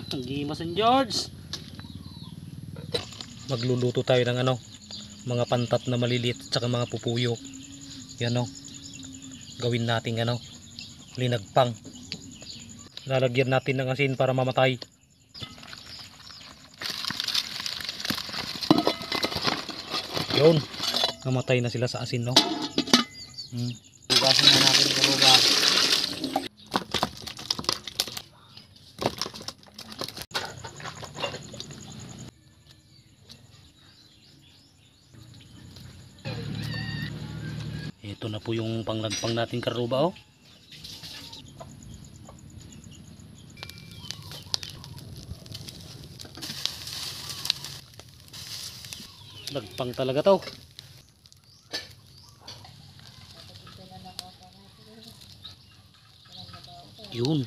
Hindi Mason George. Magluluto tayo ng mga pantat na maliliit at saka mga pupuyo. Yan gawin natin linagpang. Lalagyan natin ng asin para mamatay. Yun, namatay na sila sa asin Hugasan na natin ito ba. Ito na po yung panglagpang natin karuba Lagpang talaga to. Yun.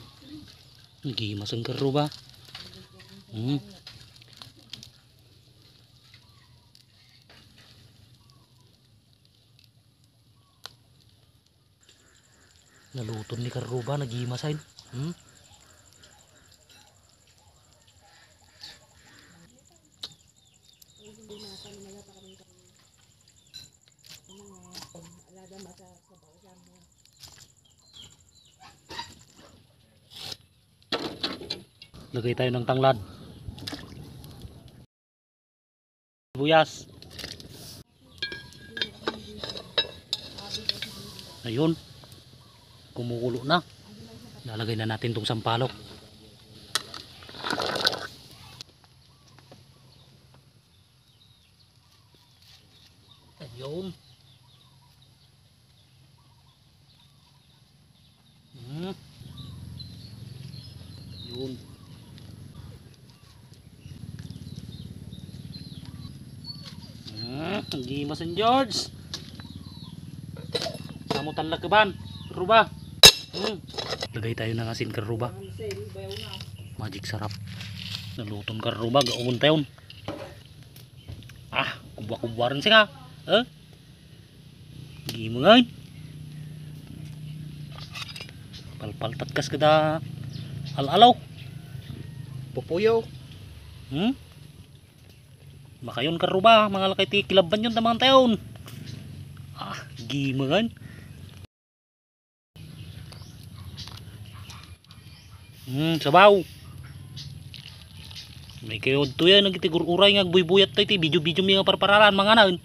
Nagimas ang karuba. Naluton ni karuba, nagimasain. Lagay tayo ng tanglad, buyas. Ayun, kumukulo na. Lalagay na natin tong sampalok. Ayun. Yun. Hindi Mason George. Samutan lakaban, ruba. Lagay tayo ng asin karuba. Magic sarap. Naluton karuba, gaon tayon. Kubwa-kubwa rin siya. Gimay. Palpal tatkas kada alalaw. Pupuyo. Makayon karuba, mga lakay ti kilaban yun tamang tayon. Gimay. Sabaw. May kayo to yan, nagitigururay nga buy-buyat tayo ti video-video mga parpararan mga